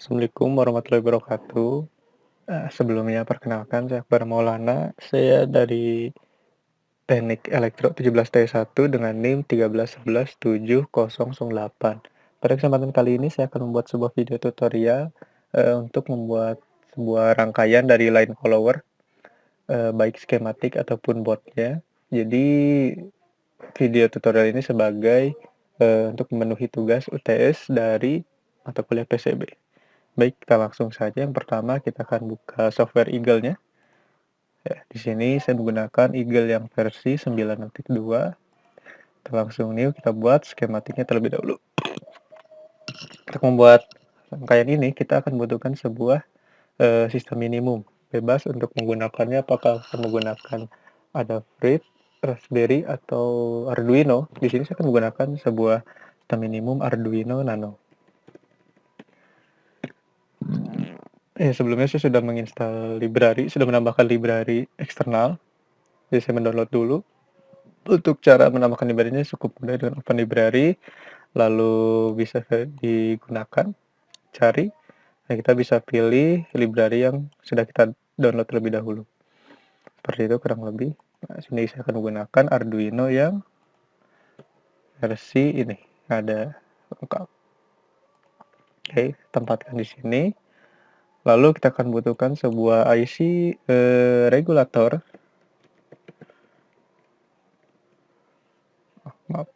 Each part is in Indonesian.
Assalamualaikum warahmatullahi wabarakatuh. Sebelumnya perkenalkan saya Akbar Maulana, saya dari Teknik Elektro 17T1 dengan NIM 1311708. Pada kesempatan kali ini saya akan membuat sebuah video tutorial untuk membuat sebuah rangkaian dari line follower, baik skematik ataupun boardnya. Jadi video tutorial ini sebagai untuk memenuhi tugas UTS dari mata kuliah PCB. Baik, kita langsung saja. Yang pertama kita akan buka software Eagle-nya. Ya, di sini saya menggunakan Eagle yang versi 9.2. Kita langsung new, kita buat skematiknya terlebih dahulu. Untuk membuat rangkaian ini kita akan membutuhkan sebuah sistem minimum. Bebas untuk menggunakannya, apakah akan menggunakan Adafruit, Raspberry atau Arduino. Di sini saya akan menggunakan sebuah sistem minimum Arduino Nano. Sebelumnya saya sudah menginstal library, sudah menambahkan library eksternal. Jadi saya mendownload dulu. Untuk cara menambahkan library-nya cukup mudah dengan open library, lalu bisa digunakan, cari, dan kita bisa pilih library yang sudah kita download terlebih dahulu. Seperti itu kurang lebih. Nah, sini saya akan menggunakan Arduino yang versi ini, ada lengkap. Oke, tempatkan di sini. Lalu kita akan butuhkan sebuah IC regulator. Maaf,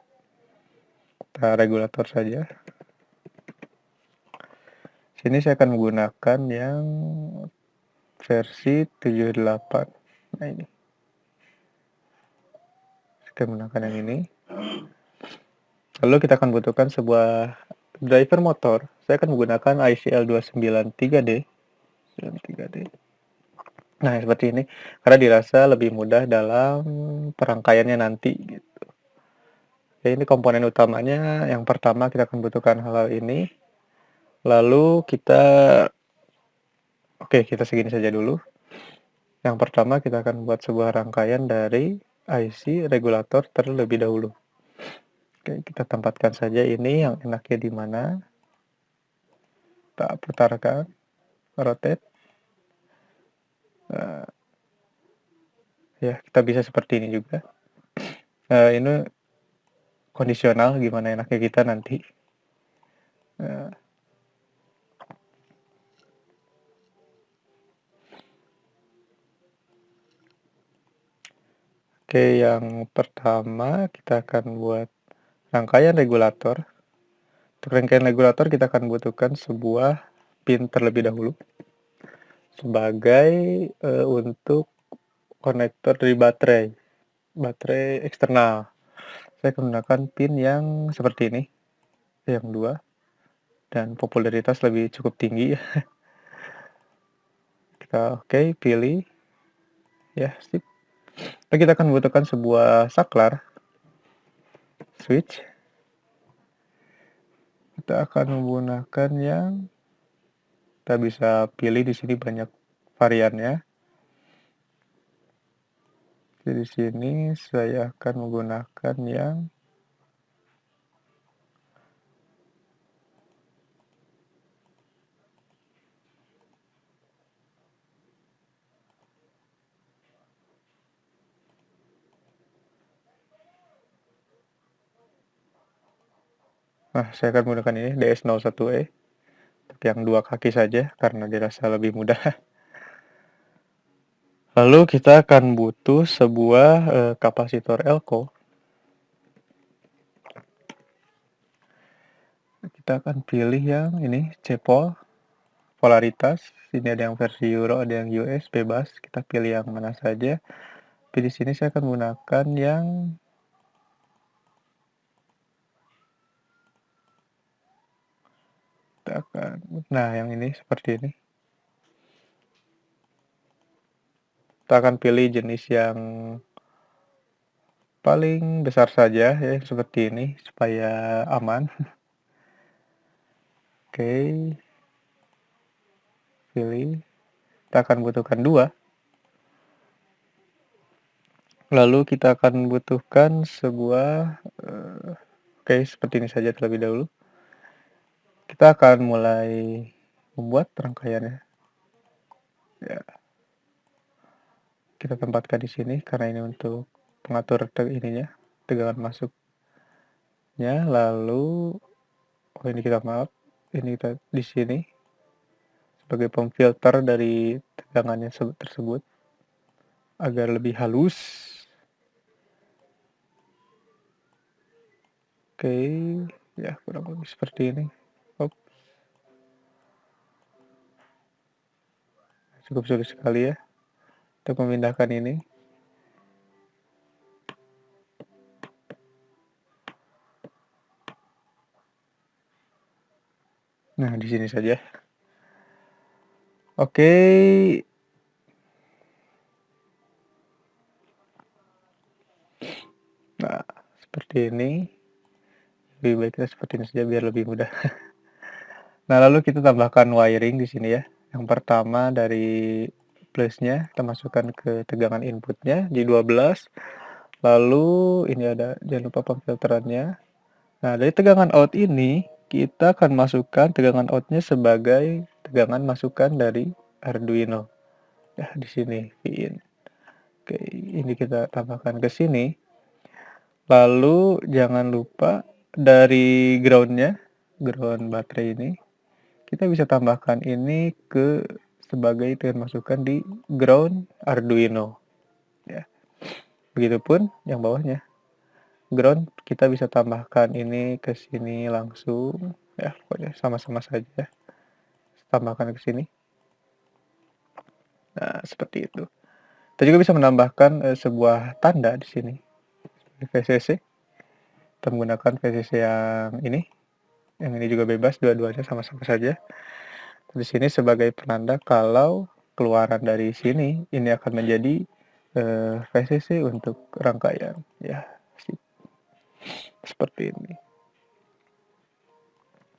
kita regulator saja. Sini saya akan menggunakan yang versi 78. Nah ini. Saya menggunakan yang ini. Lalu kita akan butuhkan sebuah driver motor. Saya akan menggunakan ICL293D. 93D. Nah, seperti ini. Karena dirasa lebih mudah dalam perangkaiannya nanti gitu. Ya, ini komponen utamanya. Yang pertama kita akan butuhkan hal ini. Lalu kita segini saja dulu. Yang pertama kita akan buat sebuah rangkaian dari IC regulator terlebih dahulu. Oke, kita tempatkan saja ini yang enaknya di mana. Kita putarkan, rotate. Ya, kita bisa seperti ini juga. Ini kondisional, gimana enaknya kita nanti. Oke, yang pertama kita akan buat rangkaian regulator. Untuk rangkaian regulator kita akan butuhkan sebuah pin terlebih dahulu sebagai untuk konektor dari baterai eksternal. Saya akan menggunakan pin yang seperti ini, yang 2, dan popularitas lebih cukup tinggi. Kita pilih, ya, sip. Lalu kita akan membutuhkan sebuah saklar, switch. Kita akan menggunakan yang kita bisa pilih di sini banyak variannya. Jadi di sini saya akan menggunakan yang saya akan menggunakan ini DS01E untuk yang 2 kaki saja karena dirasa lebih mudah. Lalu kita akan butuh sebuah kapasitor elko. Kita akan pilih yang ini, cepol, polaritas. Ini ada yang versi Euro, ada yang US, bebas. Kita pilih yang mana saja. Tapi di sini saya akan menggunakan yang yang ini seperti ini. Kita akan pilih jenis yang paling besar saja ya, seperti ini supaya aman. Oke, pilih. Kita akan butuhkan 2. Lalu kita akan butuhkan sebuah seperti ini saja terlebih dahulu. Kita akan mulai membuat rangkaiannya. Ya, kita tempatkan di sini karena ini untuk pengatur tegangan masuknya. Lalu ini kita di sini sebagai pemfilter dari tegangannya tersebut agar lebih halus. Oke, ya kurang lebih seperti ini. Cukup sulit sekali ya untuk memindahkan ini. Nah, di sini saja. Oke. Nah, seperti ini. Lebih baik kita seperti ini saja biar lebih mudah. Nah, lalu kita tambahkan wiring di sini ya. Yang pertama dari plusnya kita masukkan ke tegangan inputnya di 12. Lalu ini ada, jangan lupa pemfilterannya. Nah, dari tegangan out ini kita akan masukkan tegangan outnya sebagai tegangan masukan dari Arduino. Ya, di sini Vin. Oke, ini kita tambahkan ke sini. Lalu jangan lupa dari groundnya, ground baterai ini, kita bisa tambahkan ini sebagai tegangan masukan di ground Arduino. Ya, begitupun yang bawahnya. Ground kita bisa tambahkan ini ke sini langsung. Ya, pokoknya sama-sama saja. Tambahkan ke sini. Nah, seperti itu. Kita juga bisa menambahkan sebuah tanda di sini. VCC. Kita menggunakan VCC yang ini. Yang ini juga bebas, dua-duanya sama-sama saja. Di sini sebagai penanda kalau keluaran dari sini ini akan menjadi VCC untuk rangkaian. Ya, seperti ini.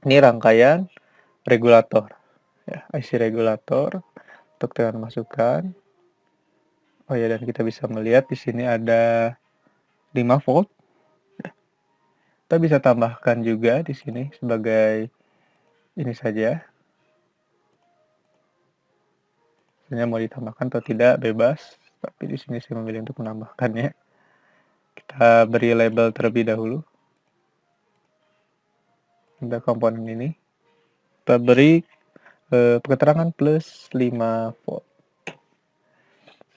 Ini rangkaian regulator. Ya, IC regulator untuk tegangan masukan. Oh ya, dan kita bisa melihat di sini ada 5 volt. Kita bisa tambahkan juga di sini sebagai ini saja. Sebenarnya mau ditambahkan atau tidak bebas, tapi di sini saya memilih untuk menambahkannya. Kita beri label terlebih dahulu. Ada komponen ini. Kita beri keterangan plus 5 volt.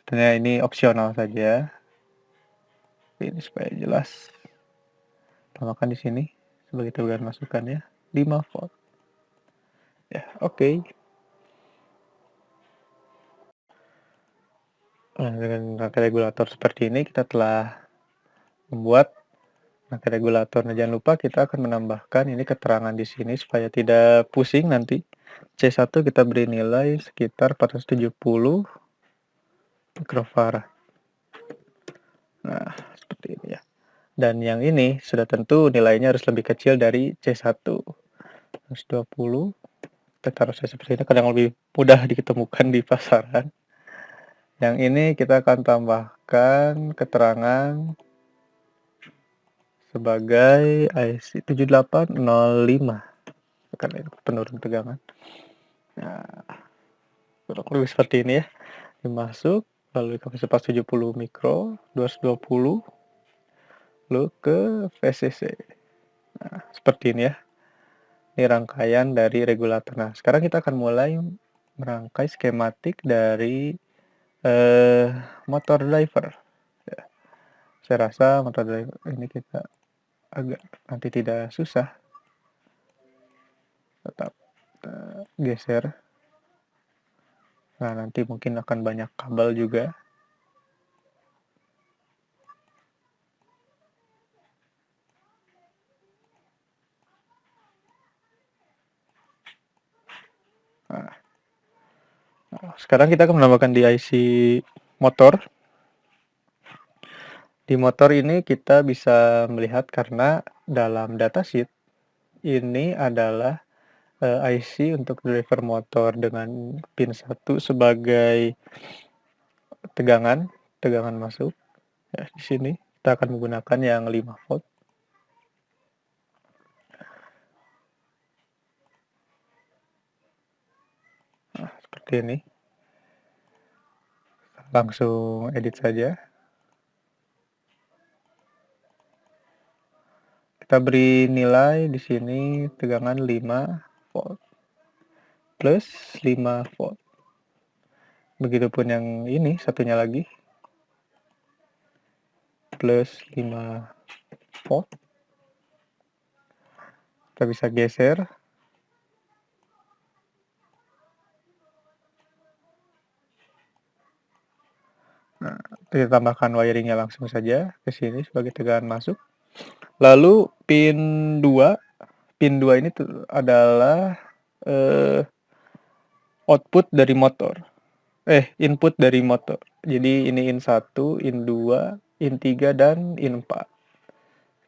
Sebenarnya ini opsional saja. Ini supaya jelas. Tambahkan di sini sebagai tegangan masukannya 5 volt. Ya, oke. Nah, dengan rangkai regulator seperti ini kita telah membuat rangkai regulator. Nah, jangan lupa kita akan menambahkan ini keterangan di sini supaya tidak pusing nanti. C1 kita beri nilai sekitar 470 mikrofarad. Nah, seperti ini ya. Dan yang ini sudah tentu nilainya harus lebih kecil dari C1. 120. Kita taruh saya seperti ini kadang lebih mudah ditemukan di pasaran. Yang ini kita akan tambahkan keterangan sebagai IC 7805 karena itu penurun tegangan. Nah, kurang lebih seperti ini ya. Dimasuk lalu kapasitas 70 mikro 220 lalu ke VCC. Nah, seperti ini ya. Ini rangkaian dari regulator. Nah, sekarang kita akan mulai merangkai skematik dari motor driver. Ya, saya rasa motor driver ini kita agak nanti tidak susah. Tetap geser. Nah, nanti mungkin akan banyak kabel juga. Nah, sekarang kita akan menambahkan di IC motor. Di motor ini kita bisa melihat karena dalam datasheet ini adalah IC untuk driver motor dengan pin 1 sebagai tegangan masuk. Ya, di sini kita akan menggunakan yang 5 volt. seperti ini. Langsung edit saja. Kita beri nilai di sini tegangan 5 volt plus 5 volt. Begitupun yang ini satunya lagi plus 5 volt. Kita bisa geser. Nah, kita tambahkan wiringnya langsung saja ke sini sebagai tegangan masuk. Lalu pin 2 ini adalah output dari motor. Input dari motor. Jadi ini in 1, in 2, in 3, dan in 4.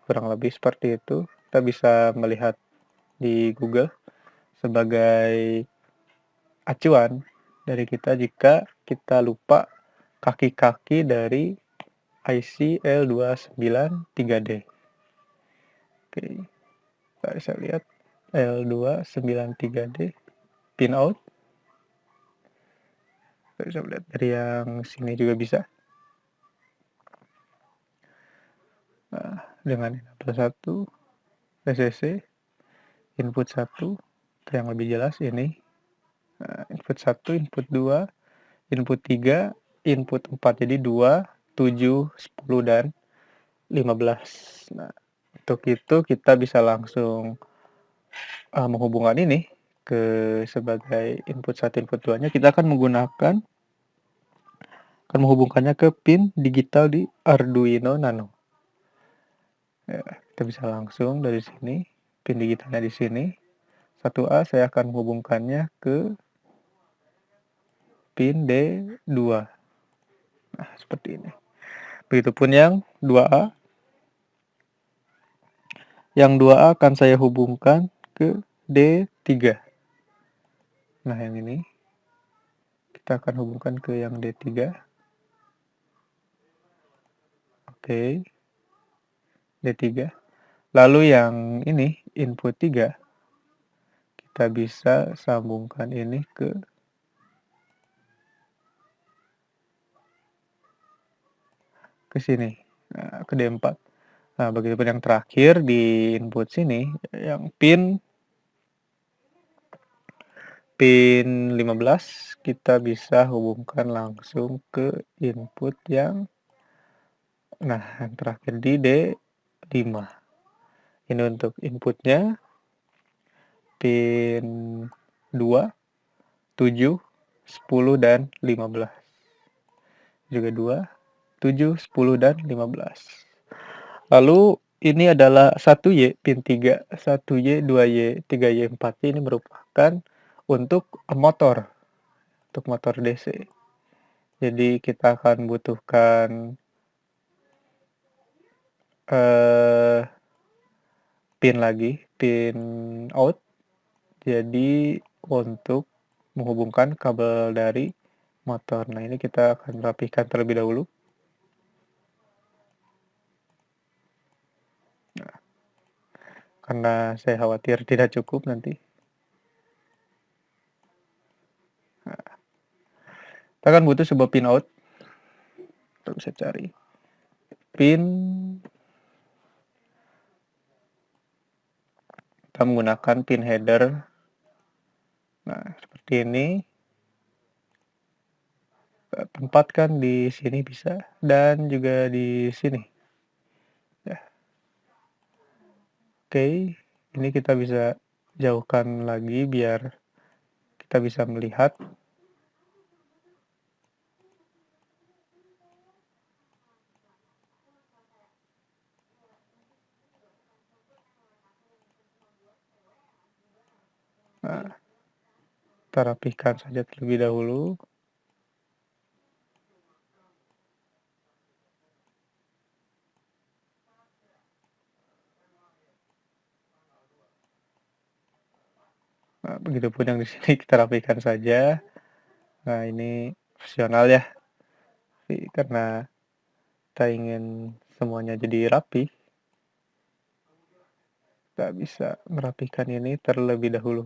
Kurang lebih seperti itu. Kita bisa melihat di Google sebagai acuan dari kita jika kita lupa kaki-kaki dari IC L293D. Oke, kita bisa lihat L293D pin out. Kita bisa lihat dari yang sini juga bisa. Nah, dengan input 1 VCC, input 1 yang lebih jelas ini. Nah, input 1, input 2, input 3, input 4. Jadi 2, 7, 10, dan 15. Nah, untuk itu kita bisa langsung menghubungkan ini ke sebagai input 1, input 2-nya. Kita akan menghubungkannya ke pin digital di Arduino Nano. Ya, kita bisa langsung dari sini, pin digitalnya di sini. 1A saya akan menghubungkannya ke pin D2. Nah, seperti ini. Begitupun yang 2A. Yang 2A akan saya hubungkan ke D3. Nah, yang ini kita akan hubungkan ke yang D3. Oke. D3. Lalu yang ini, input 3, kita bisa sambungkan ini ke sini. Nah, ke D4. Nah, begitupun yang terakhir di input sini, yang pin 15 kita bisa hubungkan langsung ke input yang terakhir di D5. Ini untuk inputnya pin 2, 7, 10, dan 15. Juga 2, 7, 10, dan 15. Lalu ini adalah 1Y, pin 3, 1Y, 2Y, 3Y, 4Y. Ini merupakan untuk motor DC. Jadi kita akan butuhkan pin out. Jadi untuk menghubungkan kabel dari motor. Nah, ini kita akan rapikan terlebih dahulu. Nah, karena saya khawatir tidak cukup nanti. Nah, kita akan butuh sebuah pin out. Kita bisa cari pin. Kita menggunakan pin header. Nah, seperti ini. Kita tempatkan di sini bisa, dan juga di sini. Ya. Oke, ini kita bisa jauhkan lagi biar kita bisa melihat. Nah, kita rapihkan saja terlebih dahulu. Nah, begitupun yang di sini kita rapihkan saja. Nah, ini opsional ya. Karena kita ingin semuanya jadi rapi, kita bisa merapikan ini terlebih dahulu.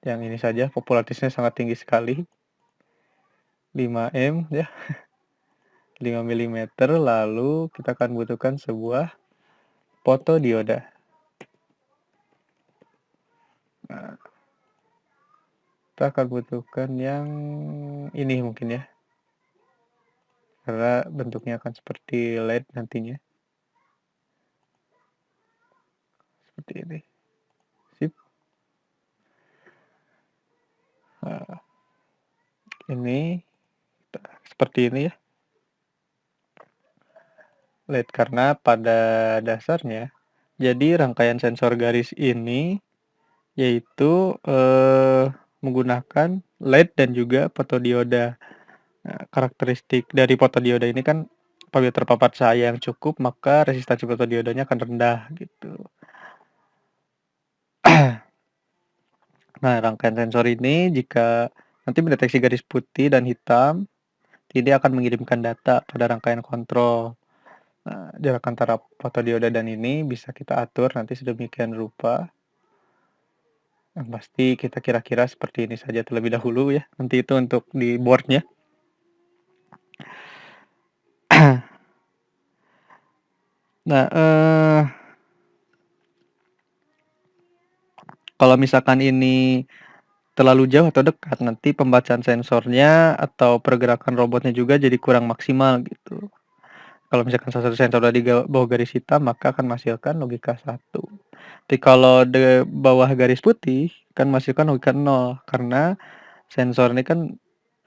Yang ini saja popularitasnya sangat tinggi sekali, 5 M ya, 5 milimeter. Lalu kita akan butuhkan sebuah fotodioda. Nah, kita akan butuhkan yang ini mungkin ya, karena bentuknya akan seperti LED nantinya. Seperti ini. Sip. Nah, ini seperti ini ya, LED, karena pada dasarnya jadi rangkaian sensor garis ini yaitu menggunakan LED dan juga fotodioda. Nah, karakteristik dari fotodioda ini kan apabila terpapar cahaya yang cukup, maka resistansi fotodiodanya akan rendah gitu. Nah, rangkaian sensor ini jika nanti mendeteksi garis putih dan hitam, dia akan mengirimkan data pada rangkaian kontrol. Nah, jarak antara fotodioda dan ini bisa kita atur nanti sedemikian rupa. Yang pasti kita kira-kira seperti ini saja terlebih dahulu ya. Nanti itu untuk di boardnya. Nah, kalau misalkan ini terlalu jauh atau dekat, nanti pembacaan sensornya atau pergerakan robotnya juga jadi kurang maksimal gitu. Kalau misalkan salah satu sensor udah di bawah garis hitam, maka akan menghasilkan logika 1. Tapi kalau di bawah garis putih, kan menghasilkan logika 0. Karena sensor ini kan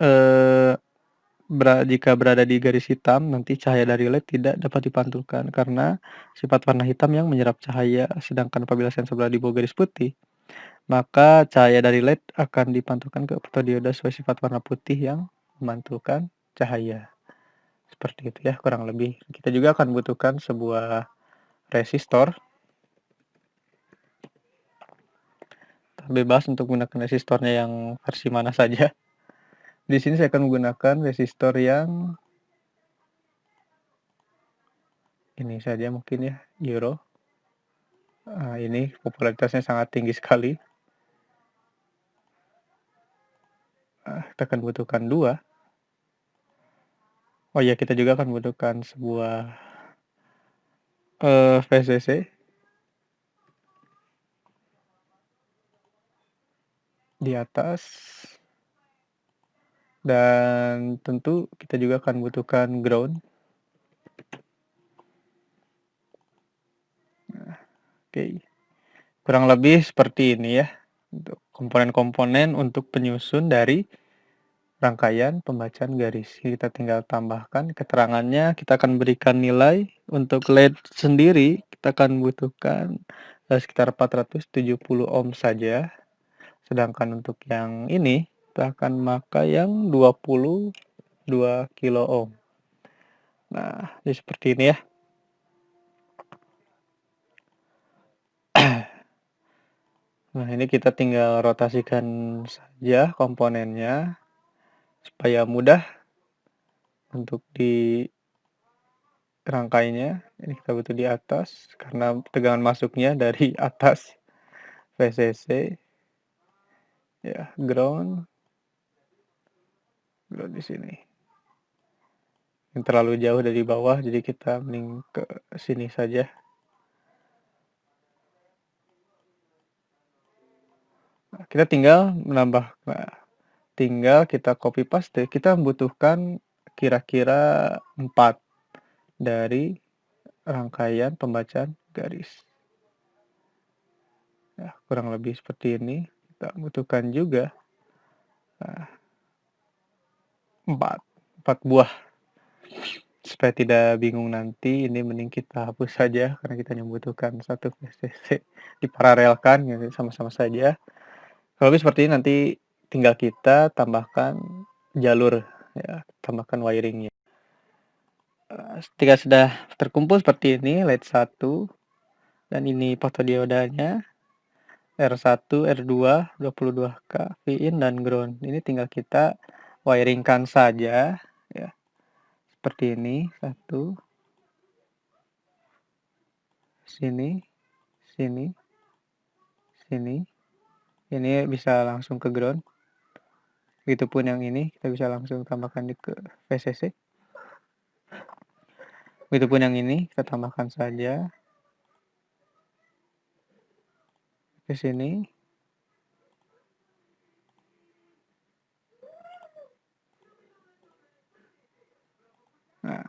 eh, jika berada di garis hitam, nanti cahaya dari LED tidak dapat dipantulkan karena sifat warna hitam yang menyerap cahaya. Sedangkan apabila sensor berada di bawah garis putih, maka cahaya dari LED akan dipantulkan ke fotodioda sesuai sifat warna putih yang memantulkan cahaya. Seperti itu ya kurang lebih. Kita juga akan butuhkan sebuah resistor. Bebas untuk menggunakan resistornya yang versi mana saja. Di sini saya akan menggunakan resistor yang ini saja mungkin ya, Euro. Ini popularitasnya sangat tinggi sekali. Kita akan butuhkan 2. Oh ya, kita juga akan butuhkan sebuah VCC di atas. Dan tentu kita juga akan butuhkan ground. Oke. Kurang lebih seperti ini ya. Untuk komponen-komponen untuk penyusun dari rangkaian pembacaan garis. Kita tinggal tambahkan keterangannya. Kita akan berikan nilai. Untuk LED sendiri kita akan butuhkan sekitar 470 ohm saja. Sedangkan untuk yang ini kita akan memakai yang 22 kilo ohm. Nah, jadi seperti ini ya. Nah, ini kita tinggal rotasikan saja komponennya supaya mudah untuk dirangkainya. Ini kita butuh di atas karena tegangan masuknya dari atas VCC. Ya, ground di sini. Yang terlalu jauh dari bawah, jadi kita mending ke sini saja. Nah, kita tinggal menambah. Nah, tinggal kita copy paste. Kita membutuhkan kira-kira 4 dari rangkaian pembacaan garis. Ya, kurang lebih seperti ini. Kita butuhkan juga 4 buah. Supaya tidak bingung nanti, ini mending kita hapus saja karena kita membutuhkan satu VCC diparalelkan gitu, sama-sama saja. Kalau lebih seperti ini nanti tinggal kita tambahkan jalur ya, tambahkan wiringnya. Ketika sudah terkumpul seperti ini, LED 1 dan ini fotodiodanya R1, R2, 22K, V-in dan ground. Ini tinggal kita wiringkan saja ya. Seperti ini, 1 sini, sini, sini, Ini bisa langsung ke ground. Begitupun yang ini kita bisa langsung tambahkan ke VCC. Begitupun yang ini kita tambahkan saja ke sini. Nah,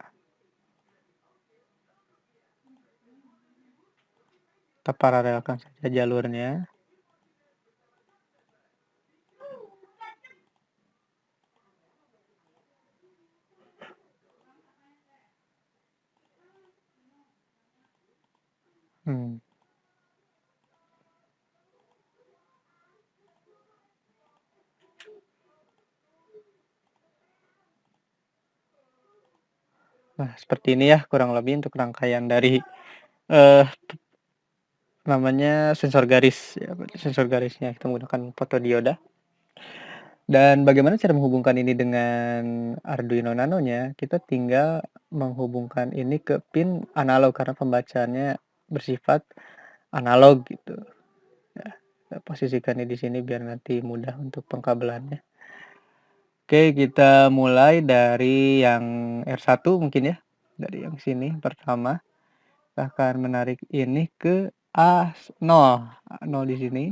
kita paralelkan saja jalurnya. Hmm. Nah, seperti ini ya kurang lebih untuk rangkaian dari eh, namanya sensor garis ya, sensor garisnya kita menggunakan fotodioda. Dan bagaimana cara menghubungkan ini dengan Arduino Nano-nya? Kita tinggal menghubungkan ini ke pin analog karena pembacaannya bersifat analog gitu. Ya, kita posisikannya di sini biar nanti mudah untuk pengkabelannya. Oke, kita mulai dari yang R1 mungkin ya. Dari yang sini pertama. Kita akan menarik ini ke A0. A0 di sini.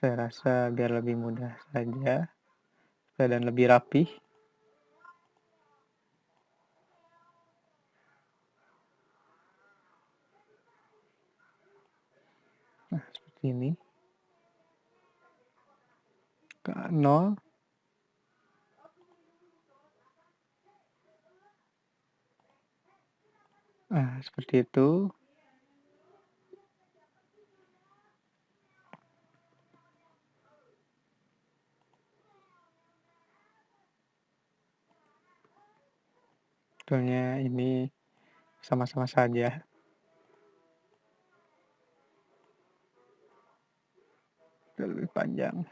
Saya rasa biar lebih mudah saja dan lebih rapih. Nah, seperti ini. Ke A0. Nah, seperti itu. Sebetulnya ini sama-sama saja. Lebih panjang.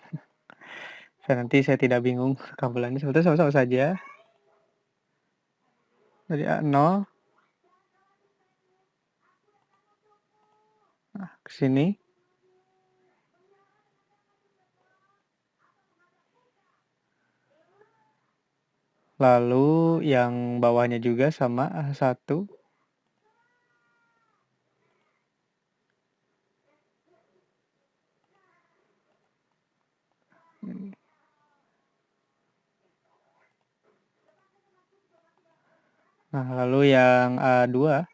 Nanti saya tidak bingung kabelannya. Sebetulnya sama-sama saja. Dari A0. Nah, ke sini. Lalu yang bawahnya juga sama A1. Nah, lalu yang A2.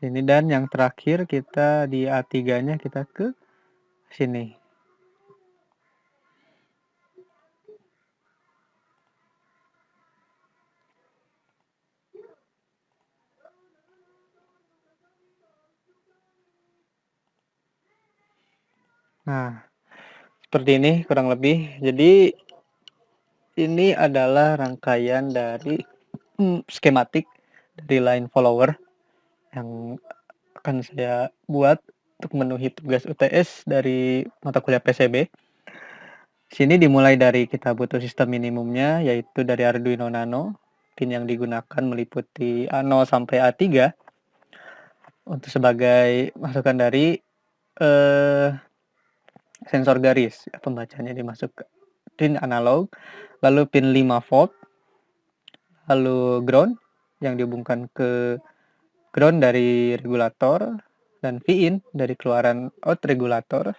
Sini dan yang terakhir kita di A3-nya kita ke sini. Nah, seperti ini kurang lebih. Jadi ini adalah rangkaian dari skematik dari line follower yang akan saya buat untuk memenuhi tugas UTS dari mata kuliah PCB. Sini dimulai dari kita butuh sistem minimumnya yaitu dari Arduino Nano. Pin yang digunakan meliputi A0 sampai A3 untuk sebagai masukan dari sensor garis. Pembacanya dimasuk ke pin analog, lalu pin 5 volt, lalu ground yang dihubungkan ke ground dari regulator dan V-in dari keluaran out regulator.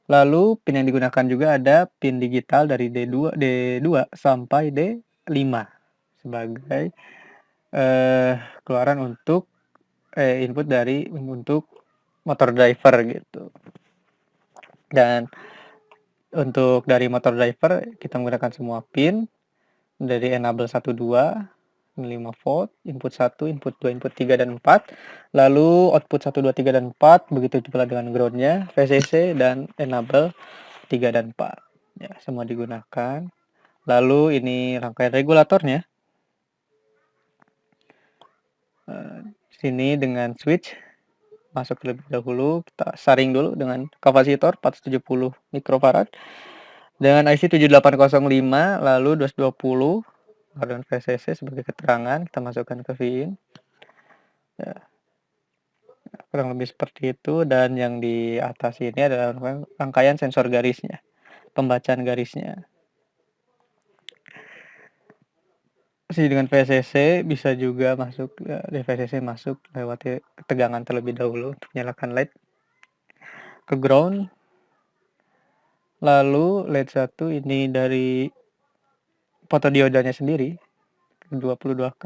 Lalu pin yang digunakan juga ada pin digital dari D2 sampai D5 sebagai keluaran untuk input dari untuk motor driver gitu. Dan untuk dari motor driver kita menggunakan semua pin dari enable 1 2 5 volt, input 1, input 2, input 3 dan 4. Lalu output 1 2 3 dan 4, begitu pula dengan groundnya, VCC dan enable 3 dan 4. Ya, semua digunakan. Lalu ini rangkaian regulatornya. sini dengan switch, masuk terlebih dahulu, kita saring dulu dengan kapasitor 470 mikrofarad dengan IC 7805, lalu 220 dengan VCC sebagai keterangan, kita masukkan ke VIN. Ya, kurang lebih seperti itu, dan yang di atas ini adalah rangkaian sensor garisnya, pembacaan garisnya. Dengan VCC bisa juga masuk, di VCC masuk lewat ketegangan terlebih dahulu untuk nyalakan LED ke ground. Lalu LED 1 ini dari fotodiodanya sendiri 22K.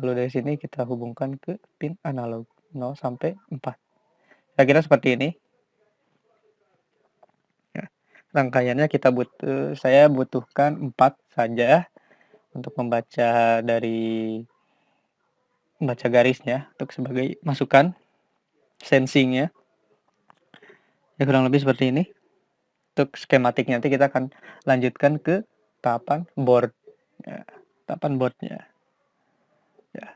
Lalu dari sini kita hubungkan ke pin analog 0 sampai 4. Kira-kira seperti ini. Ya, rangkaiannya saya butuhkan 4 saja untuk membaca garisnya untuk sebagai masukan sensingnya. Ya kurang lebih seperti ini. Untuk skematiknya nanti kita akan lanjutkan ke tahapan board. Ya, tahapan boardnya. Ya.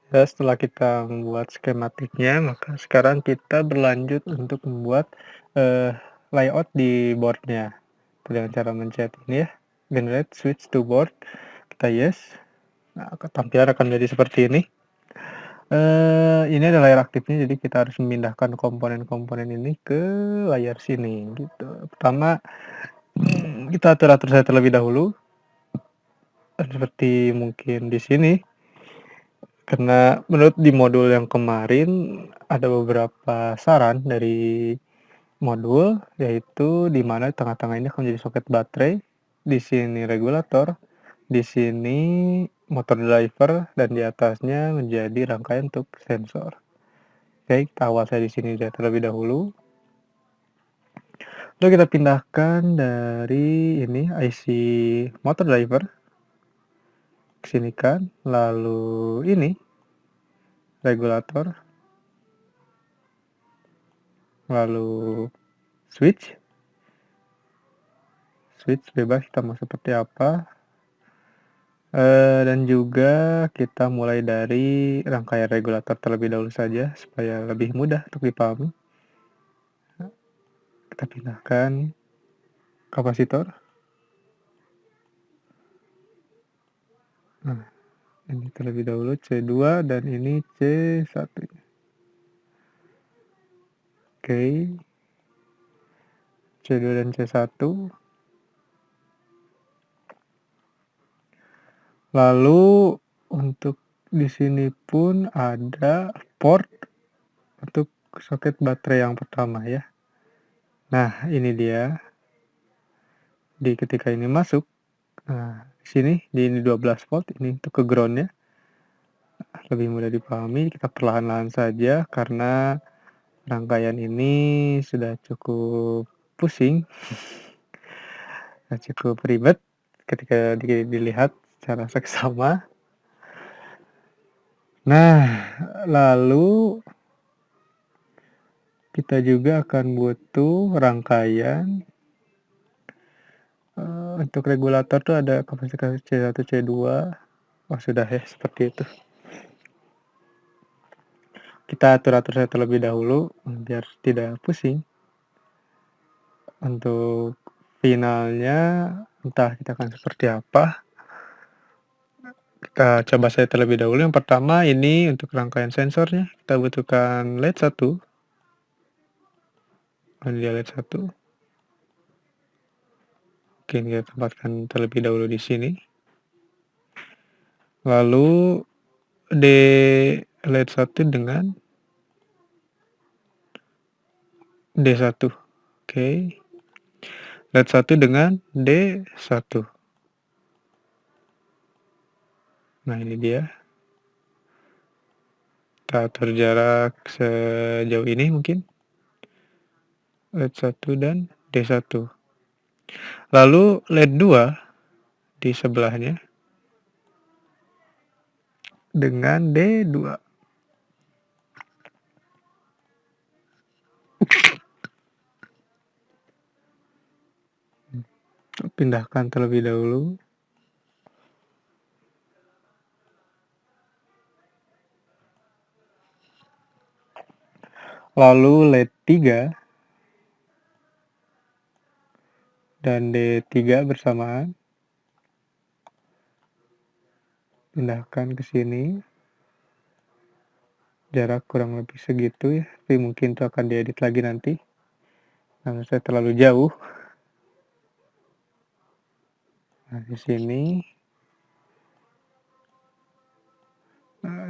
Ya, setelah kita membuat skematiknya, maka sekarang kita berlanjut untuk membuat layout di boardnya. Dengan cara mencet ini ya, generate switch to board, kita yes. Nah, tampilan akan menjadi seperti ini. Ini adalah layar aktifnya, jadi kita harus memindahkan komponen-komponen ini ke layar sini gitu. Pertama, kita atur saya terlebih dahulu, seperti mungkin di sini. Karena menurut di modul yang kemarin ada beberapa saran dari modul, yaitu di mana di tengah-tengah ini akan menjadi soket baterai, di sini regulator, di sini motor driver, dan di atasnya menjadi rangkaian untuk sensor. Oke, kita awal saya di sini terlebih dahulu. Lalu kita pindahkan dari ini IC motor driver ke sini kan, lalu ini regulator, lalu switch bebas kita mau seperti apa, dan juga kita mulai dari rangkaian regulator terlebih dahulu saja supaya lebih mudah untuk dipahami. Kita pindahkan kapasitor. Nah, ini terlebih dahulu C2 dan ini C1. Oke. C2 dan C1. Lalu untuk di sini pun ada port untuk soket baterai yang pertama ya. Nah, ini dia. Ketika ini masuk, nah di sini di ini 12 volt, ini untuk ke groundnya. Lebih mudah dipahami, kita perlahan-lahan saja karena rangkaian ini sudah cukup pusing, cukup ribet ketika dilihat secara seksama. Nah, lalu kita juga akan butuh rangkaian untuk regulator tuh ada kapasitor C1, C2. Oh sudah ya, seperti itu. Kita atur saya terlebih dahulu biar tidak pusing. Untuk finalnya entah kita akan seperti apa. Kita coba saya terlebih dahulu. Yang pertama ini untuk rangkaian sensornya kita butuhkan LED 1. Ini dia LED 1. Oke, kita tempatkan terlebih dahulu di sini. Lalu LED 1 dengan D1. Oke. LED 1 dengan D1. Nah, ini dia. Kita atur jarak sejauh ini mungkin. LED 1 dan D1. Lalu LED 2 di sebelahnya dengan D2. Pindahkan terlebih dahulu. lalu LED 3 dan D3 bersamaan, pindahkan ke sini, jarak kurang lebih segitu ya, tapi mungkin itu akan diedit lagi nanti, karena saya terlalu jauh. Nah, di sini,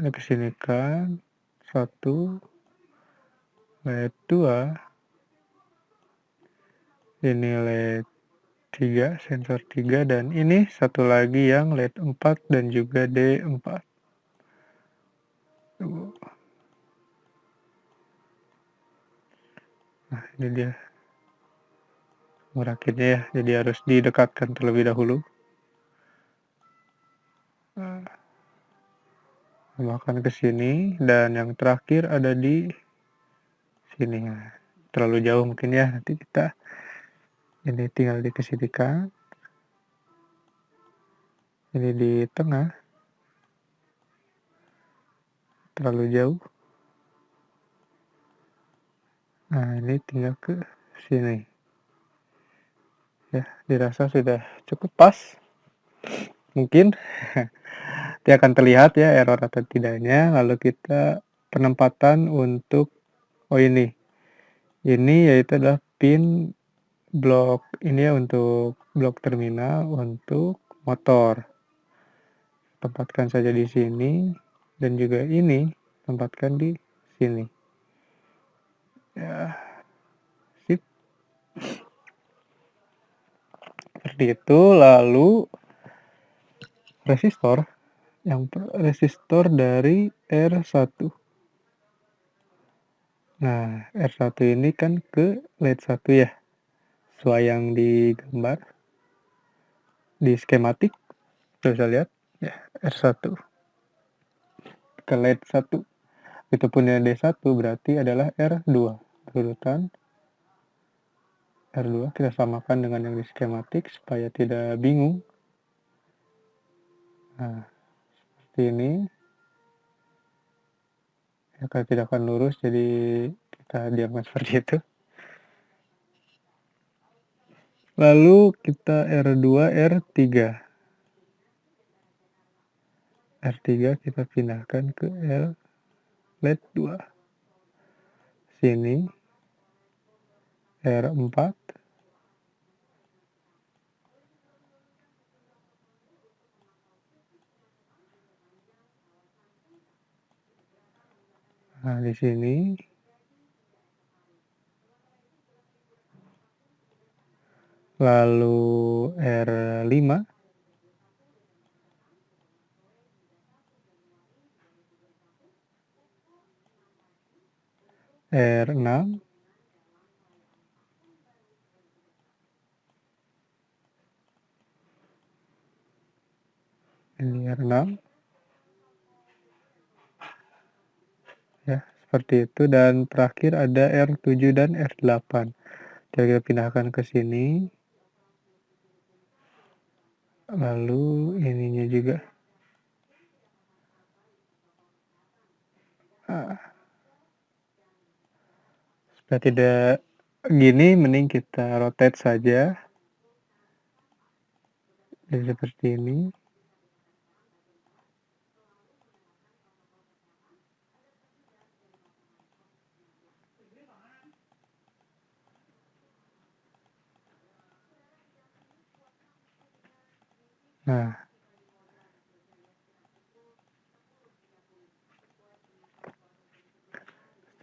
kesinikan, 1, LED 2, ini LED 3, sensor 3, dan ini satu lagi yang LED 4 dan juga D4. Nah, ini dia merakitnya ya, jadi harus didekatkan terlebih dahulu. Tambahkan ke sini, dan yang terakhir ada di sini. Nah, terlalu jauh mungkin ya, nanti kita ini tinggal dikesinikan. Ini di tengah, terlalu jauh. Nah, ini tinggal ke sini. Ya, dirasa sudah cukup pas. Mungkin nanti akan terlihat ya error atau tidaknya. Lalu kita penempatan untuk ini yaitu adalah pin blok ini ya, untuk blok terminal untuk motor. Tempatkan saja di sini, dan juga ini tempatkan di sini. Ya, sip. Seperti itu. Lalu resistor dari R1. Nah, R1 ini kan ke LED 1 ya, sesuai yang digambar di skematik. Bisa lihat ya, R1 ke LED 1. Itu punya D1 berarti adalah R2. Urutan R2 kita samakan dengan yang di skematik supaya tidak bingung. Nah, seperti ini. Ya, kalau tidak akan lurus, jadi kita diamkan seperti itu. Lalu kita R2, R3. R3 kita pindahkan ke LED 2. Sini R4. Nah, di sini lalu R5, R6, ini R6 ya, seperti itu. Dan terakhir ada R7 dan R8. Jadi kita pindahkan ke sini. Lalu ininya juga. Supaya tidak gini, mending kita rotate saja. Jadi seperti ini. Nah,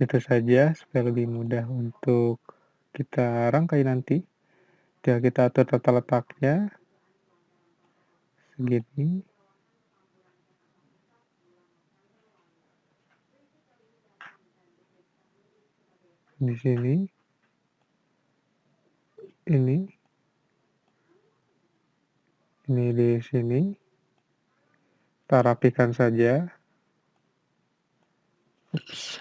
itu saja supaya lebih mudah untuk kita rangkai nanti. Tinggal kita atur tata letaknya segini. Di sini. Ini di sini. Kita rapikan saja. Ups.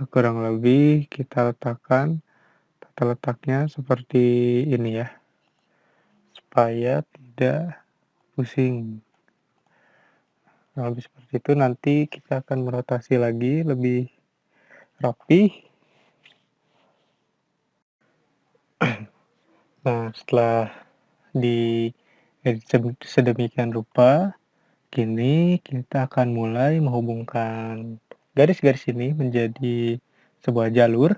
Kurang lebih kita letakkan tata letaknya seperti ini ya. supaya tidak pusing. Nah, lebih seperti itu nanti kita akan merotasi lagi lebih rapi. Nah, setelah diedit sedemikian rupa, kini kita akan mulai menghubungkan garis-garis ini menjadi sebuah jalur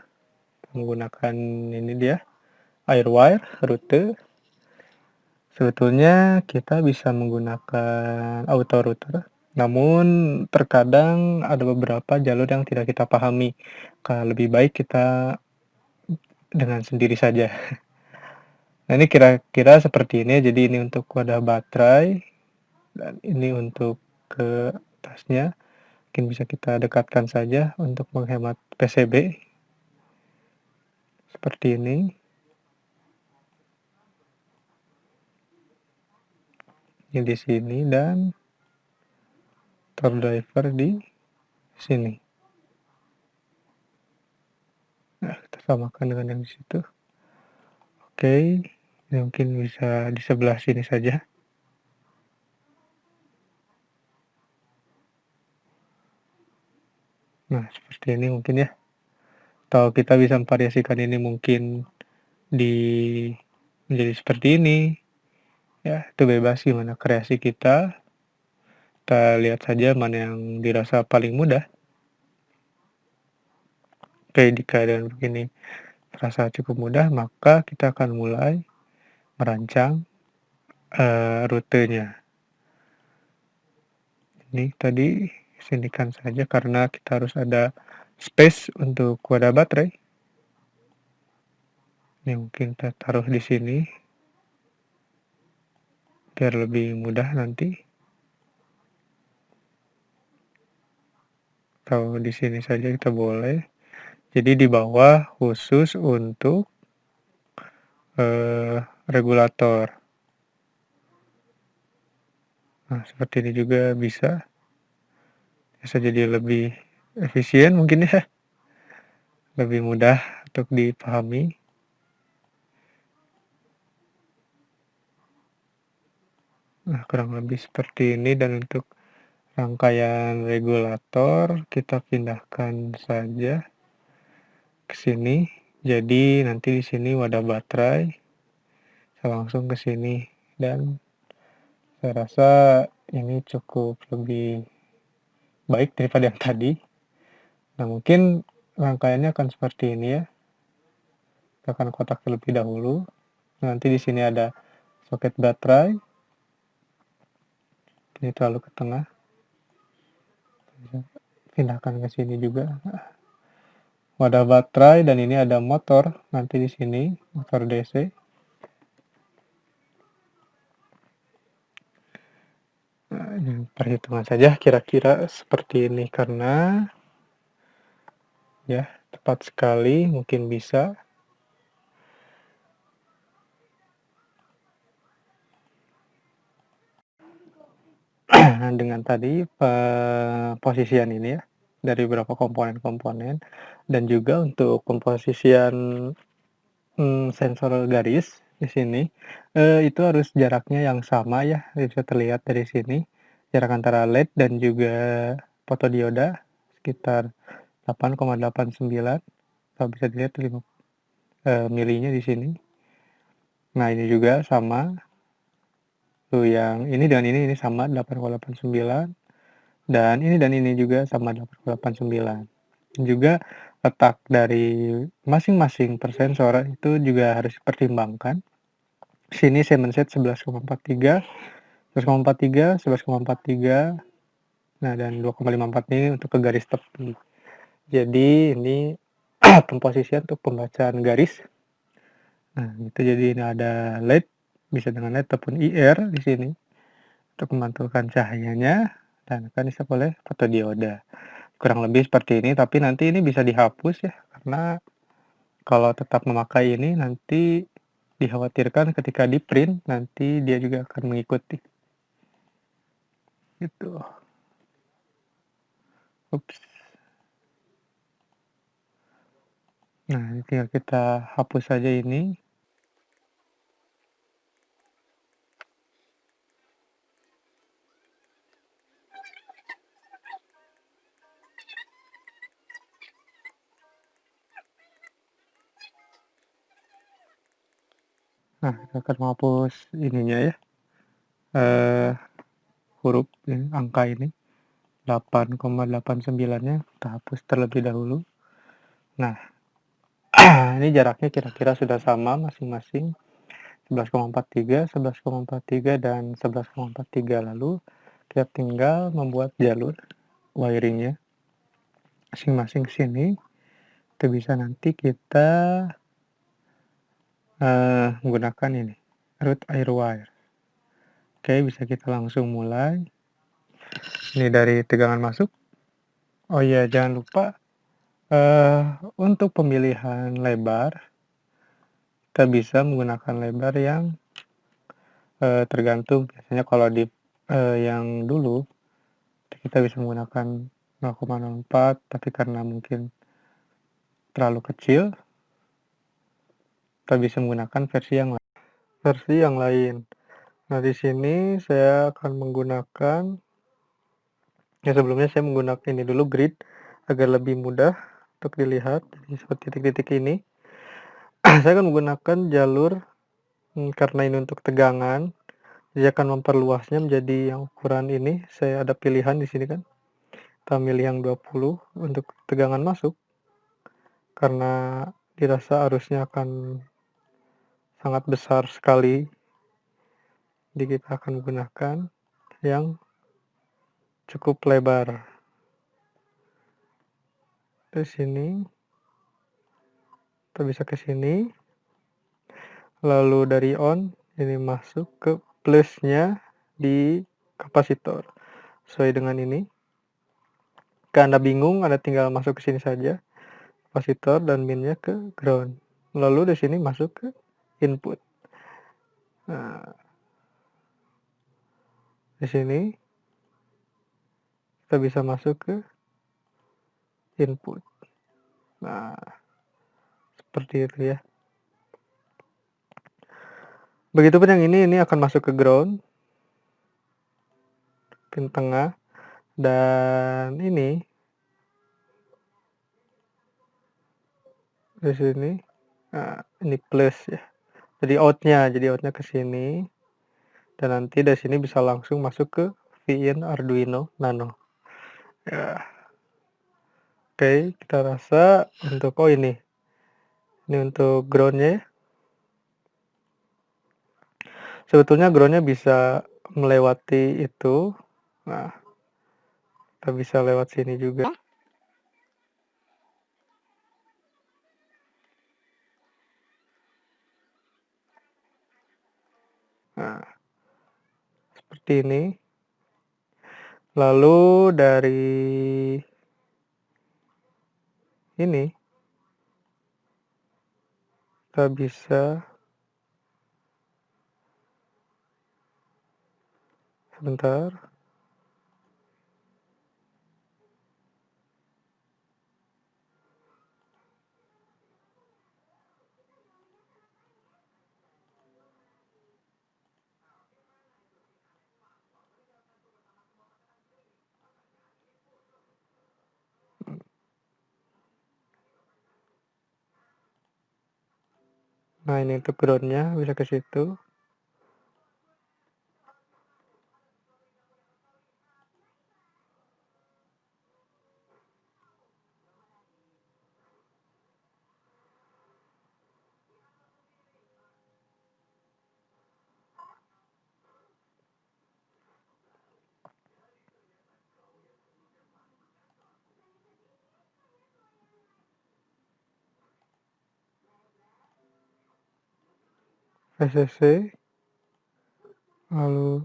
menggunakan ini dia, Airwire rute. Sebetulnya kita bisa menggunakan auto router, namun terkadang ada beberapa jalur yang tidak kita pahami. Lebih baik kita dengan sendiri saja. Nah, ini kira-kira seperti ini. Jadi ini untuk wadah baterai dan ini untuk ke atasnya. Mungkin bisa kita dekatkan saja untuk menghemat PCB. Seperti ini. Ini di sini dan tor driver di sini. Nah, kita samakan dengan yang di situ. Oke, ini mungkin bisa di sebelah sini saja. Nah, seperti ini mungkin ya. Atau kita bisa memvariasikan ini mungkin di menjadi seperti ini. Ya, itu bebas gimana kreasi kita. Kita lihat saja mana yang dirasa paling mudah. Oke, jika dengan begini terasa cukup mudah, maka kita akan mulai merancang rutenya. Ini tadi sinikan saja karena kita harus ada space untuk wadah baterai. Ini mungkin kita taruh di sini biar lebih mudah nanti. Atau di sini saja kita boleh. Jadi di bawah khusus untuk regulator. Nah, seperti ini juga bisa jadi lebih efisien mungkin ya, lebih mudah untuk dipahami. Nah, kurang lebih seperti ini dan untuk rangkaian regulator kita pindahkan saja ke sini. Jadi nanti di sini wadah baterai, saya langsung ke sini dan saya rasa ini cukup lebih baik daripada yang tadi. Nah, mungkin rangkaiannya akan seperti ini ya. Kita akan kotak terlebih dahulu. Nanti di sini ada soket baterai. Ini terlalu ke tengah. Pindahkan ke sini juga. Wadah baterai dan ini ada motor nanti di sini, motor DC. Nah, ini perhitungan saja kira-kira seperti ini karena ya tepat sekali mungkin bisa. Dengan tadi posisian ini ya dari beberapa komponen-komponen dan juga untuk pemposisian sensor garis di sini itu harus jaraknya yang sama ya, bisa terlihat dari sini jarak antara LED dan juga fotodioda sekitar 8,89 kalau bisa dilihat milinya di sini. Nah, ini juga sama tuh, yang ini dan ini sama 8,89 dan ini juga sama 8,89. Juga letak dari masing-masing per sensor itu juga harus dipertimbangkan. Sini saya men-set 11,43, 11,43, 11,43, nah dan 2,54 ini untuk ke garis tepi. Jadi ini pemposisian untuk pembacaan garis. Nah, itu jadi ini ada LED, bisa dengan LED ataupun IR di sini untuk memantulkan cahayanya dan akan diisi oleh fotodioda. Kurang lebih seperti ini, tapi nanti ini bisa dihapus ya, karena kalau tetap memakai ini nanti dikhawatirkan ketika di print nanti dia juga akan mengikuti. Gitu. Ups. Nah, ini tinggal kita hapus saja ini. Nah, kita akan menghapus ininya ya, eee, huruf ini, angka ini, 8,89-nya kita hapus terlebih dahulu. Nah, ini jaraknya kira-kira sudah sama masing-masing, 11,43, 11,43, dan 11,43. Lalu kita tinggal membuat jalur wiring-nya masing-masing ke sini. Itu bisa nanti kita menggunakan ini, root air wire. Oke, bisa kita langsung mulai. Ini dari tegangan masuk. Oh iya, jangan lupa untuk pemilihan lebar, kita bisa menggunakan lebar yang tergantung. Biasanya kalau di yang dulu kita bisa menggunakan 0,04, tapi karena mungkin terlalu kecil, kita bisa menggunakan versi yang lain. Nah, di sini saya akan menggunakan, ya sebelumnya saya menggunakan ini dulu grid agar lebih mudah untuk dilihat. Jadi seperti titik-titik ini. Saya akan menggunakan jalur karena ini untuk tegangan, saya akan memperluasnya menjadi yang ukuran ini. Saya ada pilihan di sini kan. Kita milih yang 20 untuk tegangan masuk, karena dirasa arusnya akan sangat besar sekali. Jadi kita akan menggunakan yang cukup lebar. Di sini kita bisa ke sini, lalu dari on ini masuk ke plusnya di kapasitor sesuai dengan ini. Jika Anda bingung, Anda tinggal masuk ke sini saja, kapasitor, dan minnya ke ground. Lalu di sini masuk ke input. Nah, di sini kita bisa masuk ke input. Nah, seperti itu ya. Begitupun yang ini akan masuk ke ground, pin tengah, dan ini di sini. Nah, ini plus ya. Jadi outnya ke sini, dan nanti dari sini bisa langsung masuk ke VIN Arduino Nano. Ya. Oke, kita rasa untuk ini untuk groundnya ya. Sebetulnya groundnya bisa melewati itu. Nah, kita bisa lewat sini juga. Nah, seperti ini. Lalu dari ini kita bisa sebentar. Nah, ini untuk groundnya bisa ke situ. VCC, lalu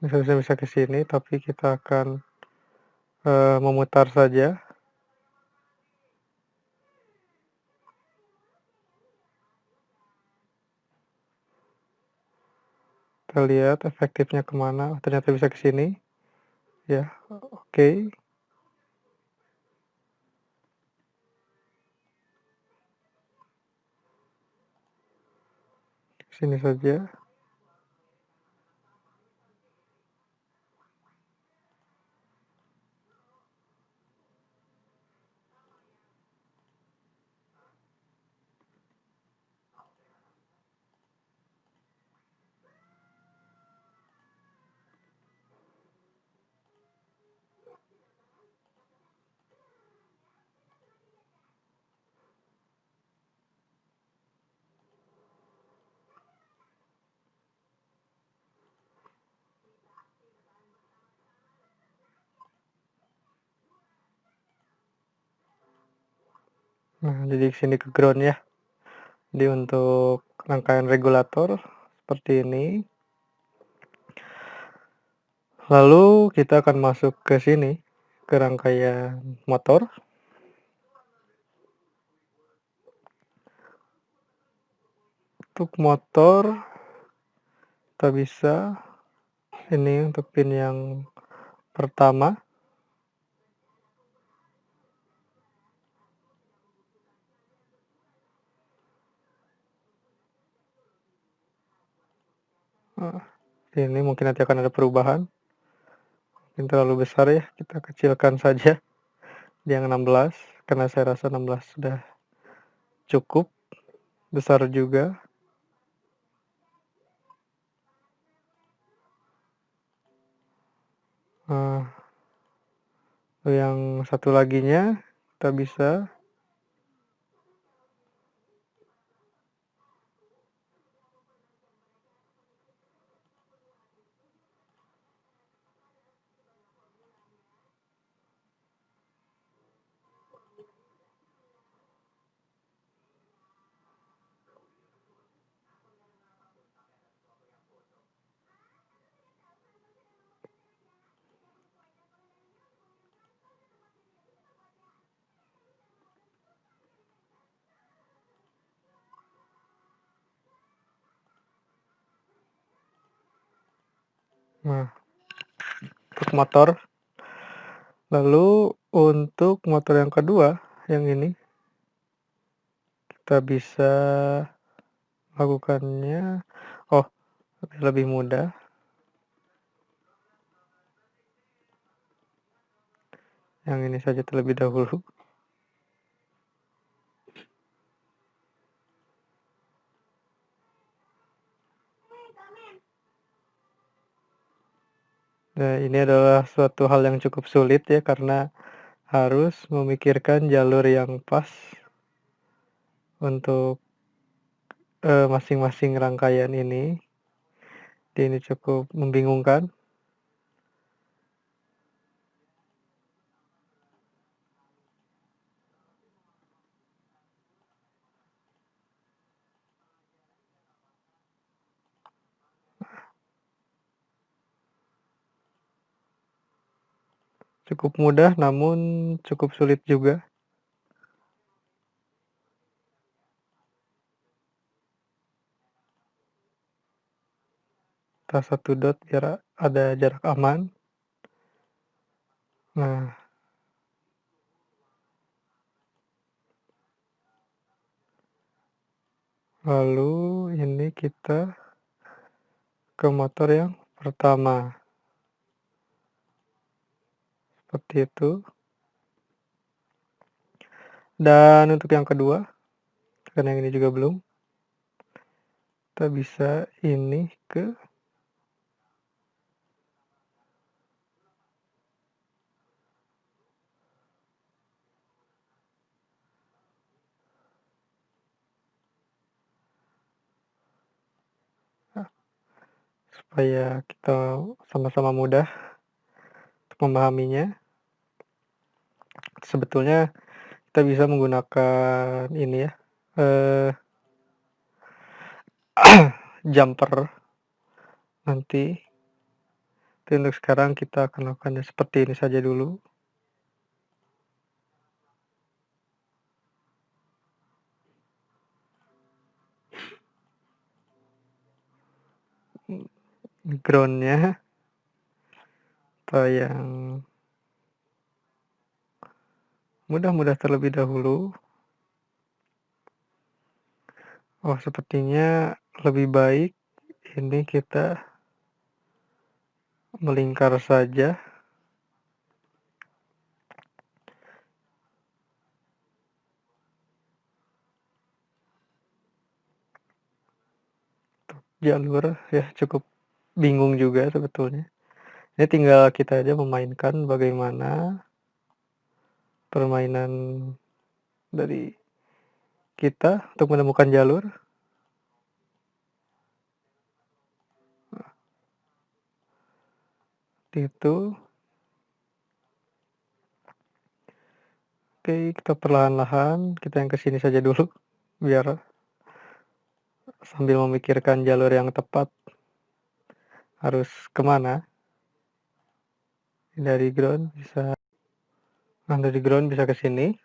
bisa ke sini, tapi kita akan memutar saja. Kita lihat efektifnya kemana. Ternyata bisa ke sini. Ya, oke. Sini saja. Nah, jadi sini ke ground ya. Jadi untuk rangkaian regulator seperti ini. Lalu kita akan masuk ke sini, ke rangkaian motor. Untuk motor, kita bisa ini untuk pin yang pertama. Ini mungkin nanti akan ada perubahan. Mungkin terlalu besar ya, kita kecilkan saja di yang 16, karena saya rasa 16 sudah cukup besar juga. Yang satu laginya kita bisa untuk motor. Lalu untuk motor yang kedua, yang ini kita bisa lakukannya lebih mudah. Yang ini saja terlebih dahulu. Nah, ini adalah suatu hal yang cukup sulit ya, karena harus memikirkan jalur yang pas untuk masing-masing rangkaian ini. Ini cukup membingungkan. Cukup mudah namun cukup sulit juga. Kita 1 dot biar ada jarak aman. Nah, lalu ini kita ke motor yang pertama. Seperti itu. Dan untuk yang kedua, karena yang ini juga belum, kita bisa ini ke supaya kita sama-sama mudah untuk memahaminya. Sebetulnya kita bisa menggunakan ini ya, jumper nanti. Tapi untuk sekarang kita akan lakukannya seperti ini saja dulu. Ground-nya atau yang mudah terlebih dahulu. Sepertinya lebih baik ini kita melingkar saja. Jalur ya cukup bingung juga sebetulnya. Ini tinggal kita aja memainkan bagaimana permainan dari kita untuk menemukan jalur. Itu Oke, kita perlahan-lahan, kita yang ke sini saja dulu, biar sambil memikirkan jalur yang tepat harus kemana. Dari ground bisa ke sini.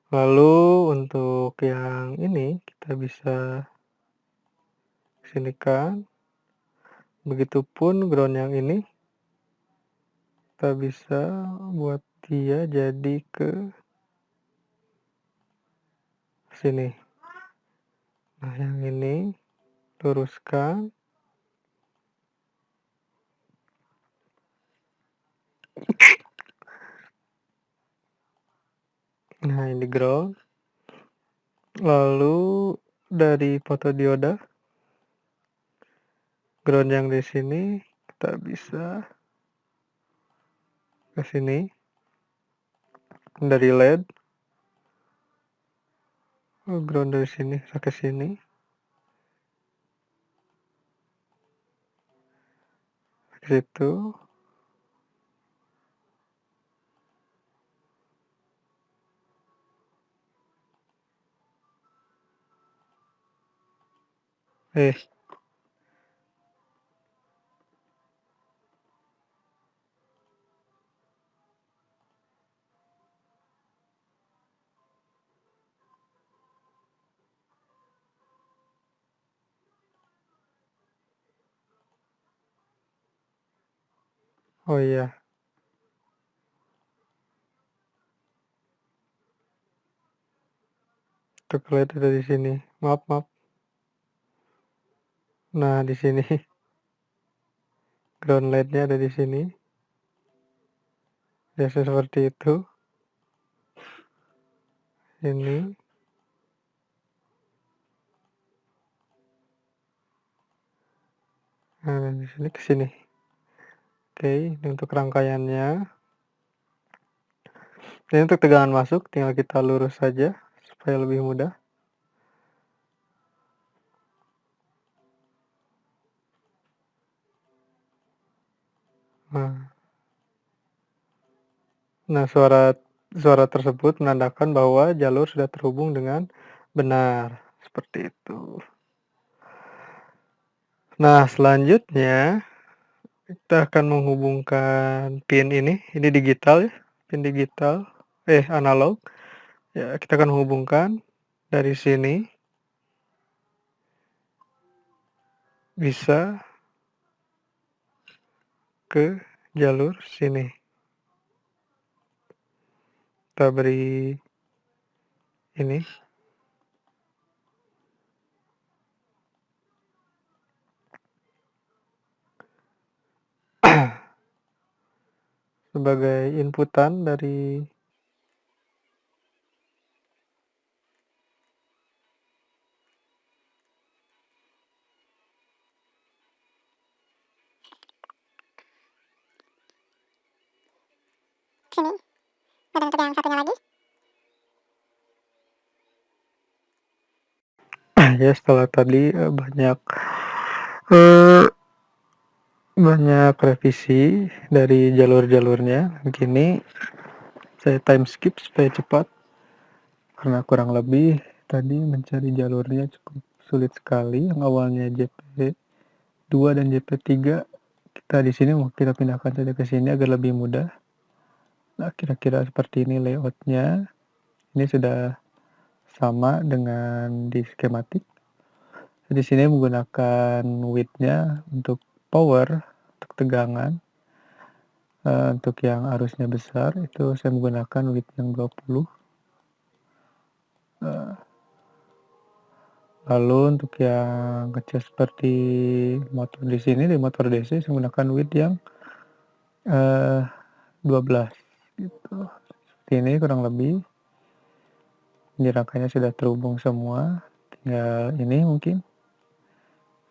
Lalu untuk yang ini kita bisa sinikan. Begitupun ground yang ini kita bisa buat dia jadi ke sini. Nah, yang ini luruskan. Nah, ini ground. Lalu dari fotodioda ground yang di sini kita bisa ke sini. Dari LED ground dari sini ke sini. Ke situ. Oh iya, untuk LED ada di sini. Maaf, maaf. Nah, di sini ground LED-nya ada di sini. Biasa seperti itu. Ini. Nah, di sini ke sini. Oke, ini untuk rangkaiannya. Ini untuk tegangan masuk, tinggal kita lurus saja supaya lebih mudah. Nah, suara tersebut menandakan bahwa jalur sudah terhubung dengan benar. Seperti itu. Nah, selanjutnya kita akan menghubungkan pin ini digital ya, pin digital, analog. Ya, kita akan hubungkan dari sini bisa ke jalur sini. Kita beri ini. Sebagai inputan dari sini. Dan untuk yang satunya lagi. Ya, setelah tadi banyak revisi dari jalur-jalurnya. Begini saya time skip supaya cepat karena kurang lebih tadi mencari jalurnya cukup sulit sekali. Yang awalnya JP2 dan JP3 kita di sini mau kita pindahkan saja ke sini agar lebih mudah. Nah, kira-kira seperti ini layoutnya. Ini sudah sama dengan di skematik. Di sini menggunakan width-nya untuk power, untuk tegangan. Untuk yang arusnya besar itu saya menggunakan width yang 20. Lalu untuk yang kecil seperti motor di sini, di motor DC saya menggunakan width yang 12 gitu. Seperti ini kurang lebih. Ini rangkanya sudah terhubung semua. Tinggal ini mungkin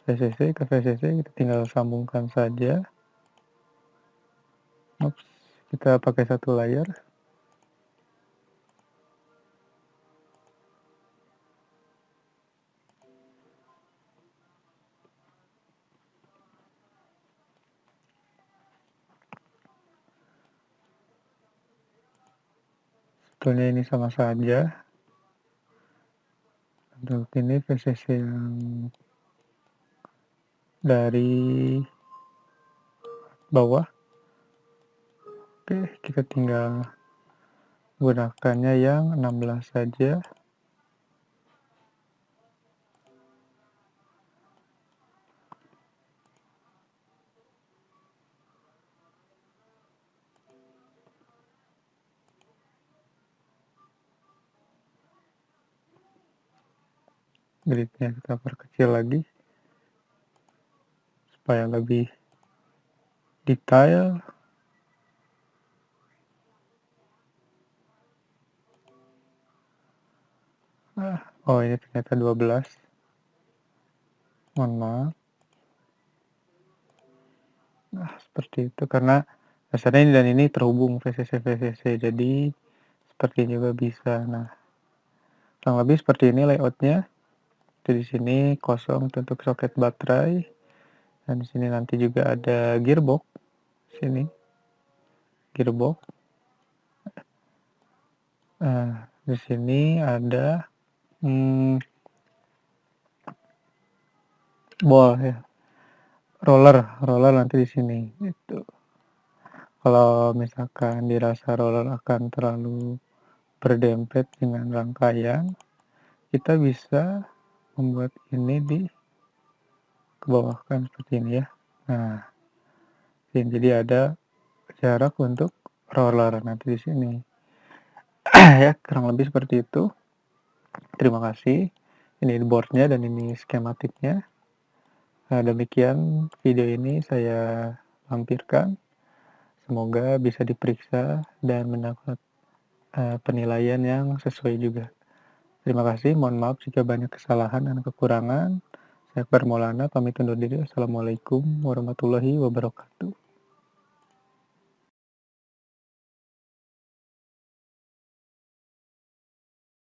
VCC ke VCC kita tinggal sambungkan saja. Kita pakai satu layar. sebetulnya ini sama saja. Untuk ini VCC yang dari bawah. Oke, kita tinggal gunakannya yang 16 saja. Gridnya kita perkecil lagi supaya lebih detail. Oh ini ternyata 12. Mohon maaf. Nah, seperti itu karena dasarnya ini dan ini terhubung VCC, jadi seperti ini juga bisa. Nah, kurang lebih seperti ini layoutnya. Di sini kosong untuk soket baterai, dan di sini nanti juga ada gearbox. Sini gearbox. Nah, di sini ada ball ya, roller nanti di sini. Itu kalau misalkan dirasa roller akan terlalu berdempet dengan rangkaian, kita bisa membuat ini di kebawahkan seperti ini ya. Nah, jadi ada jarak untuk roller nanti di sini. Ya, kurang lebih seperti itu. Terima kasih. Ini boardnya dan ini skematiknya. Nah, demikian video ini saya lampirkan. Semoga bisa diperiksa dan mendapat penilaian yang sesuai juga. Terima kasih, mohon maaf jika banyak kesalahan dan kekurangan. Saya Akbar Maulana, pamit undur diri. Assalamualaikum warahmatullahi wabarakatuh.